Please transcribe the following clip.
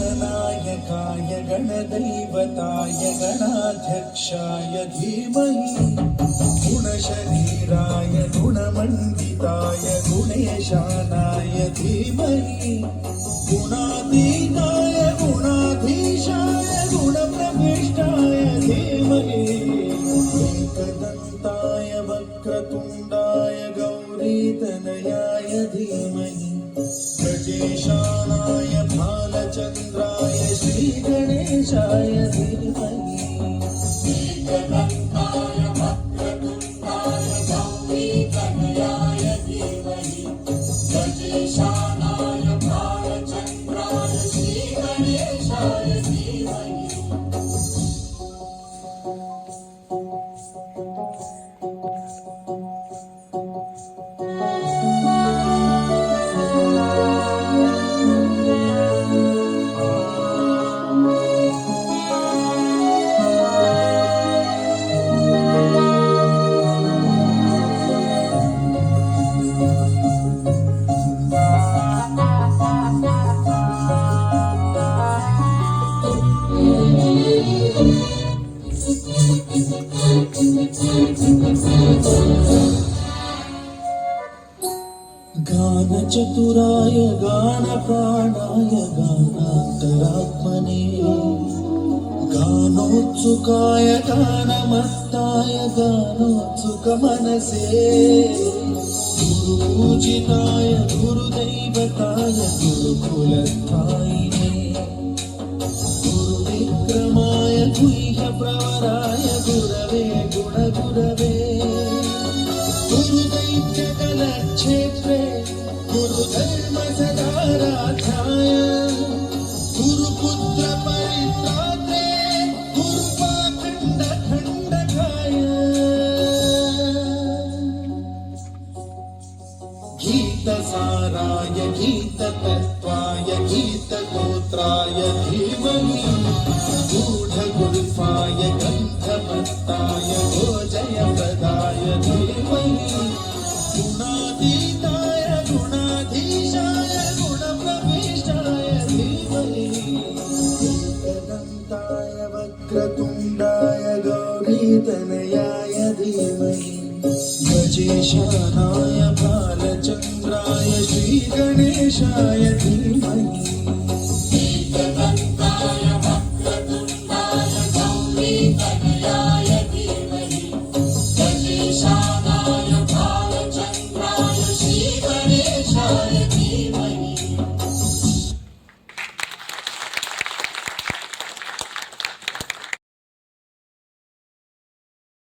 गणनायकाय गणदैवताय गणाध्यक्षाय धीमहि गुणशरीराय गुणमण्डिताय गुणेशानाय धीमहि गुणातीताय गुणाधीशाय गुणप्रविष्टाय धीमहि एकदन्ताय वक्रतुण्डाय गौरीतनयाय धीमहि गजेशानाय भालचन्द्राय श्रीगणेशाय धीमहि एकदन्ताय वक्रतुण्डाय गौरीतनयाय धीमहि गजेशानाय भालचन्द्राय श्रीगणेशाय धीमहि गानचतुराय गानप्राणाय गानान्तरात्मने गानोत्सुकाय गानमत्ताय गानोत्सुकमनसे गुरुपूजिताय गुरुदैवताय गुरुकुलस्थायिने गुरुविक्रमाय गुह्यप्रवराय गुरवे गुणगुरवे गुरुदैत्यकलक्षेत्रे गुरुधर्मसदाराध्याय गुरुपुत्र परित्रात्रे गुरुपाखण्डखण्डकाय गीतसाराय गीततत्त्वाय गीतगोत्राय धीमहि गूढगुल्फाय गन्धमत्ताय गोजयप्रदाय धीमहि गुणातीताय गुणाधीशाय गुणप्रविष्टाय धीमहि एकदन्ताय वक्रतुण्डाय गौरीतनयाय धीमहि गजेशानाय भालचन्द्राय श्रीगणेशाय धीमहि